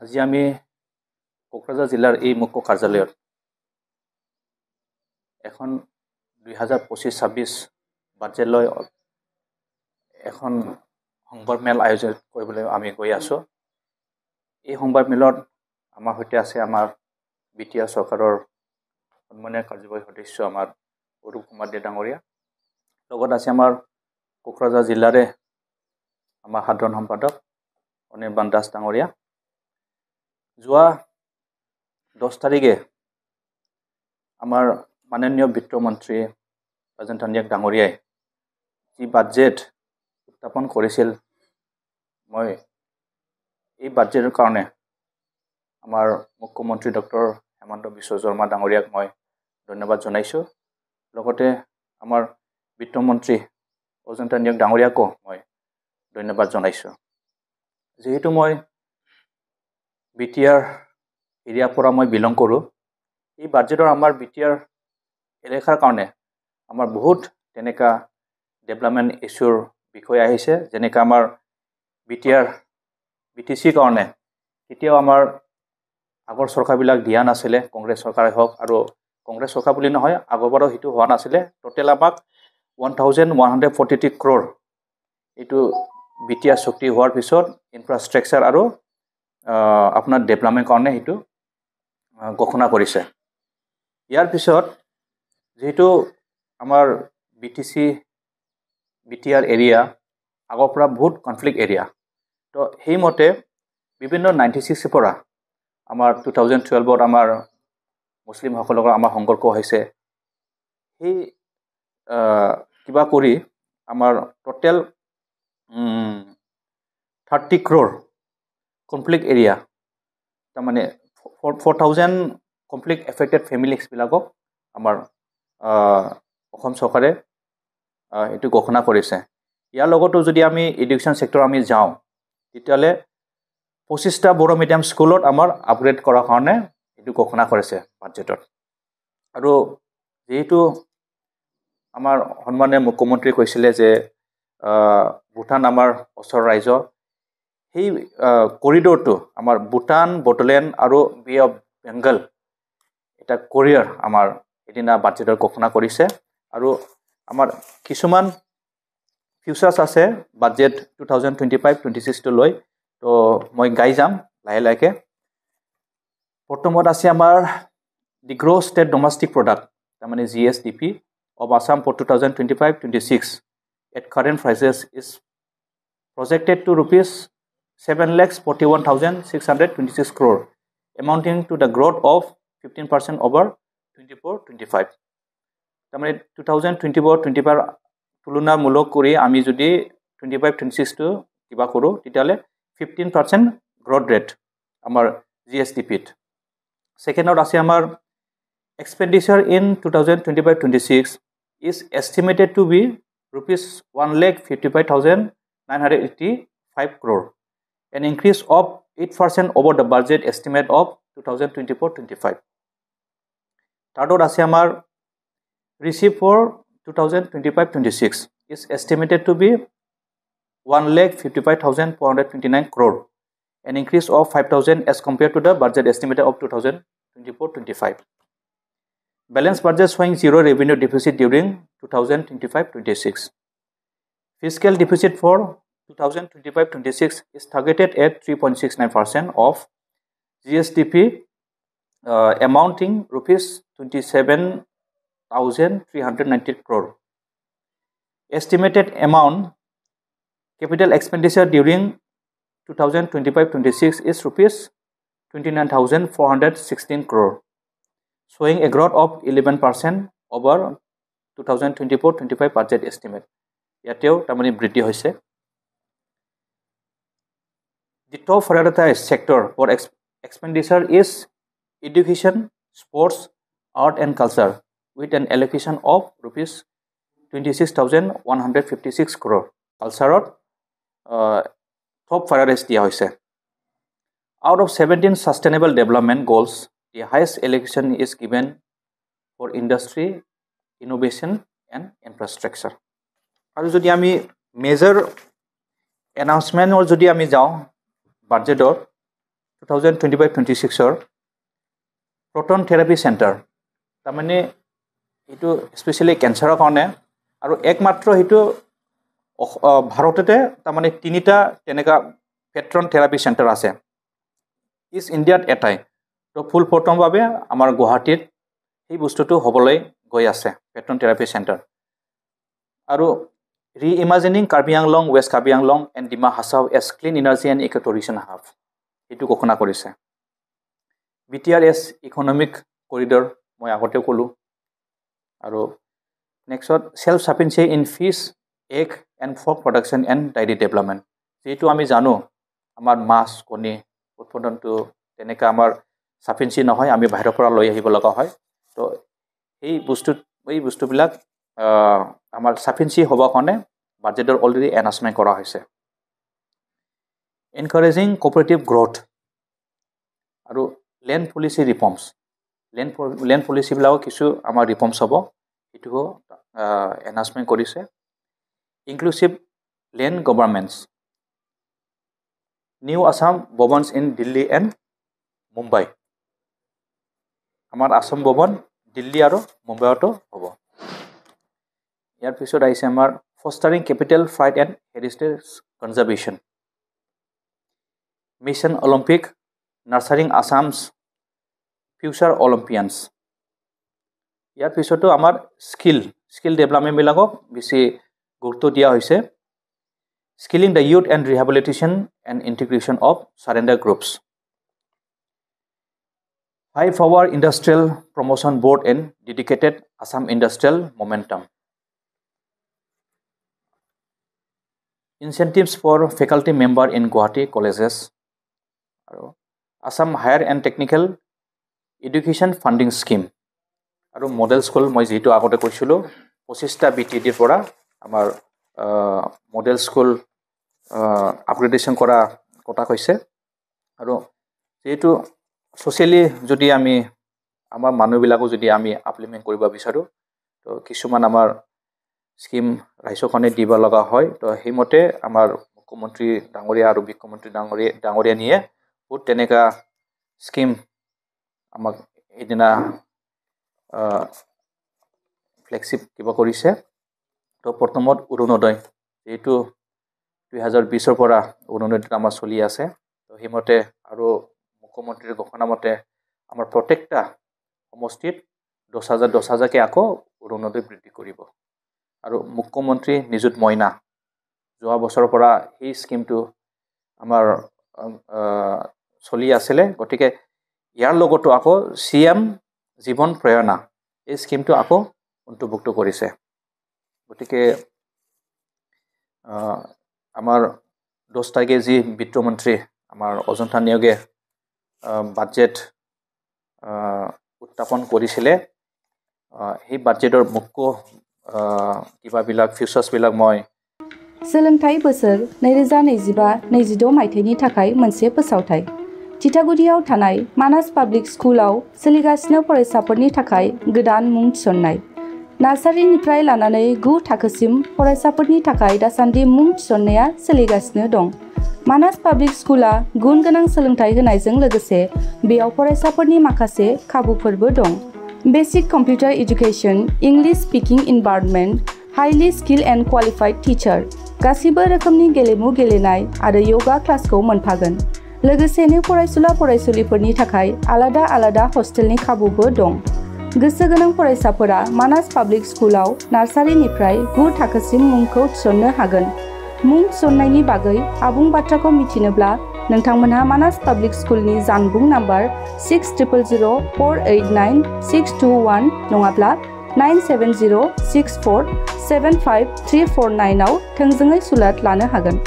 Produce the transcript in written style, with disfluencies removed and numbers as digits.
আজি আমি কোকৰাঝাৰ জিলাৰ এই মুখ্য কাৰ্যালয়ত এখন 2025-26 বাজেট লৈ এখন সংবাদ মেল আয়োজন কৰিবলৈ আমি গৈ আছো। এই সংবাদ মেলত আমাৰ সৈতে আছে আমাৰ বিটিআৰ চৰকাৰৰ সন্মানীয় কাৰ্যবাহী সদস্য আমাৰ অৰূপ কুমাৰ দে ডাঙৰীয়া। লগত আছে আমাৰ কোকৰাঝাৰ জিলাৰে আমাৰ সাধাৰণ সম্পাদক অনিৰ্বাণ দাস ডাঙৰীয়া। যোৱা 10 তাৰিখে আমাৰ মাননীয় বিত্তমন্ত্ৰী ৰাজেন টানিয়াক ডাঙৰীয়াই যি বাজেট উত্থাপন কৰিছিল, মই এই বাজেটৰ কাৰণে আমাৰ মুখ্যমন্ত্ৰী ডক্টৰ হেমন্ত বিশ্ব শৰ্মা ডাঙৰীয়াক মই ধন্যবাদ জনাইছোঁ। লগতে আমাৰ বিত্তমন্ত্ৰী ৰাজেন টানিয়াক ডাঙৰীয়াকো মই ধন্যবাদ জনাইছোঁ। যেহেতু মই বিটিআৰ এৰিয়াৰ পৰা মই বিলং কৰোঁ, এই বাজেটৰ আমাৰ বিটিআৰ এলেকাৰ কাৰণে আমাৰ বহুত তেনেকা ডেভেলপমেণ্ট ইছ্যুৰ বিষয় আহিছে। যেনেকৈ আমাৰ বিটিচিৰ কাৰণে কেতিয়াও আমাৰ আগৰ চৰকাৰবিলাক দিয়া নাছিলে, কংগ্ৰেছ চৰকাৰে হওক, আৰু কংগ্ৰেছ চৰকাৰ বুলি নহয়, আগৰবাৰো সেইটো হোৱা নাছিলে। টোটেল আমাক 1143 crore এইটো বিটিআৰ চুক্তি হোৱাৰ পিছত ইনফ্ৰাষ্ট্ৰাকচাৰ আৰু আপোনাৰ ডেভেলপমেণ্ট কাৰণে সেইটো ঘোষণা কৰিছে। ইয়াৰ পিছত যেহেতু আমাৰ বিটিআৰ এৰিয়া আগৰ পৰা বহুত কনফ্লিক্ট এৰিয়া, তো সেইমতে বিভিন্ন 96 পৰা আমাৰ 2012ত আমাৰ মুছলিমসকলৰ আমাৰ সংঘৰ্ষ হৈছে। সেই কিবা কৰি আমাৰ টোটেল 30 crore কনফ্লিক্ট এৰিয়া, তাৰমানে 4000 কনফ্লিক্ট এফেক্টেড ফেমিলিজবিলাকক আমাৰ অসম চৰকাৰে এইটো ঘোষণা কৰিছে। ইয়াৰ লগতো যদি আমি এডুকেশ্যন ছেক্টৰ আমি যাওঁ, তেতিয়াহ'লে 25টা বড়ো মিডিয়াম স্কুলত আমাৰ আপগ্ৰেড কৰাৰ কাৰণে এইটো ঘোষণা কৰিছে বাজেটত। আৰু যিহেতু আমাৰ সন্মানীয় মুখ্যমন্ত্ৰী কৈছিলে যে ভূটান আমাৰ ওচৰৰ ৰাজ্য, সেই কৰিডৰটো আমাৰ ভূটান, বড়োলেণ্ড আৰু বে অফ বেংগল এটা কৰিডৰ আমাৰ এদিনা বাজেটত ঘোষণা কৰিছে। আৰু আমাৰ কিছুমান ফিউচাৰ্ছ আছে বাজেট 2025-26 লৈ, তো মই গাই যাম লাহে লাহেকৈ। প্ৰথমত আছে আমাৰ দি গ্ৰছ ষ্টেট ডমেষ্টিক প্ৰডাক্ট, তাৰমানে GSDP of Assam for 2025-26 at current prices is projected to rupees 7,41,626 crore, amounting to the growth of 15% over 24-25. তাৰমানে 2024-25 তুলনামূলক কৰি আমি যদি 25-26টো কিবা কৰোঁ, তেতিয়াহ'লে 15% গ্ৰথ ৰেট আমাৰ GSDPত। ছেকেণ্ডত আছে আমাৰ expenditure in 2025-26 is estimated to be rupees 1,55,985 crore, an increase of 8% over the budget estimate of 2024-25. Thirdot আছে আমাৰ receipt for 2025-26 is estimated to be 1,55,429 crore, an increase of 5,000 as compared to the budget estimate of 2024-25. Balance budget showing zero revenue deficit during 2025-26. Fiscal deficit for 2025-26 is targeted at 3.69% of GSDP, amounting rupees 27,390 crore. Estimated amount capital expenditure during 2025-26 is rupees 29,416 crore, showing a growth of 11% over 2024-25 budget estimate. ইয়াতেও তাৰমানে বৃদ্ধি হৈছে। The top prioritized sector for expenditure is education, sports, art and culture, with an allocation of rupees 26,156 crore. Culture top priorities দিয়া হৈছে। Out of 17 sustainable development goals, the highest allocation is given for industry, innovation and infrastructure. আৰু যদি আমি major এনাউন্সমেণ্টৰ যদি আমি যাওঁ বাজেটৰ 2025-26 or proton therapy center tamane itu especially cancer karone aru ekmatro hitu bharotete tamane tinita teneka proton therapy center ase is India etai to full proton babe amar Guwahatit ei bostutu hoboloi goi ase proton therapy center aru reimagining Karbi Anglong West Karbi Anglong and Dima Hasao as clean energy and ecotourism hub itu ঘোষণা কৰিছে BTRS economic corridor মই আগতে কলো আৰু next self sufficiency in fish egg and pork production and dairy development যেটো আমি জানো আমাৰ মাছ কণী উৎপাদনটো তেনেকা আমাৰ sufficiency নহয় আমি বাহিৰৰ পৰা লৈ আহিব লগা হয় তো এই বস্তুবিলাক আমাৰ sufficiency হ'ব কাৰণে বাজেটৰ অলৰেডি এনাউন্সমেন্ট কৰা হৈছে encouraging cooperative growth aru land policy reforms land policy bilao kisu amar reforms hobo itu announcement korise inclusive land governments new Assam bhavans in Delhi and Mumbai amar Assam bhavan Delhi aru Mumbai to hobo yar pisot aise amar fostering capital flight and heritage conservation Mission Olympic nurturing Assam's future Olympians. Yar pisoto amar skill development bilagok bisi gurutto dia hoise skilling the youth and rehabilitation and integration of surrender groups. 5-hour industrial promotion board and dedicated Assam industrial momentum. Incentives for faculty member in Guwahati colleges. Assam Higher and Technical Education Funding Scheme আৰু model school মই যেটো আগতে কৈছিলো 25টা BTD পৰা আমাৰ model school আপগ্ৰেডেশন কৰা কথা কৈছে আৰু যেটো সোশিয়ালি যদি আমি আমাৰ মানুহবিলাকো যদি আমি ইমপ্লিমেন্ট কৰিব বিচাৰো তো কিছুমান আমাৰ স্কিম ৰাইজখনে দিব লগা হয় তো হেমতে আমাৰ মুখ্যমন্ত্ৰী ডাঙৰীয়া আৰু বিত্তমন্ত্ৰী ডাঙৰীয়া নিয়ে বহুত তেনেকা স্কিম আমাক এদিনা ফ্লেগশিপ কিবা কৰিছে তো প্ৰথমত অৰুণোদয় যেটো 2020 ৰ পৰা অৰুণোদয় আমাৰ চলি আছে তো হেমতে আৰু মুখ্যমন্ত্ৰীৰ ঘোষণা মতে আমাৰ প্ৰত্যেকটা সমষ্টিত 10,000 কে আকৌ অৰুণোদয় বৃদ্ধি কৰিব আৰু মুখ্যমন্ত্ৰী নিযুত মইনা যোৱা বছৰৰ পৰা এই স্কিমটো আমাৰ চলি আছিল গটিকে ইয়াৰ লগতো আকৌ CM জীৱন প্ৰেৰণা এই স্কিমটো আকৌ অন্তৰ্ভুক্ত কৰিছে গটিকে আমাৰ 10 তাৰিখে যি বিত্তমন্ত্ৰী আমাৰ অজন্তা নিয়োগে বাজেট উত্থাপন কৰিছিলে এই বাজেটৰ মুখ্য কিবা বিলাক ফিচাर्स বিলাক মই सोलोंथाइ बोसोर 2025-26 मायथाइनि थाखाय मोनसे फोसावथाइ थिथागुरियाव थानाय मानास पाब्लिक स्कुलाव सोलिगासिनो फरायसाफोरनि थाखाय गोदान मुं थिसननाय नार्सारिनिफ्राय लानानै 9 थाखोसिम फरायसाफोरनि थाखाय दासान्दि मुं थिसननाया सोलिगासिनो दं मानास पाब्लिक स्कुला गुन गोनां सोलोंथाइ होनायजों लोगोसे बेयाव फरायसाफोरनि माखासे खाबुफोरबो दं basic computer education English speaking environment highly skill and qualified teacher गासिबो रोखोमनि गेलेमु गेलेनाय आरो योगा क्लासखौ मोनफागोन लोगोसेनो फरायसुला फरायसुलिफोरनि थाखाय आलादा हस्टेलनि खाबुबो दं गोसो गोनां फरायसाफोरा मानास पाब्लिक स्कुलाव नार्सारिनिफ्राय 9 थाखोसिम मुंखौ थिसननो हागोन मुं थिसननायनि बागै आबुं बाथ्राखौ मिथिनोब्ला नोंथांमोनहा मानास पाब्लिक स्कुलनि जानबुं नाम्बार 6000489621 नङाब्ला 9706475349 आव थोंजोङै सुलाद लानो हागोन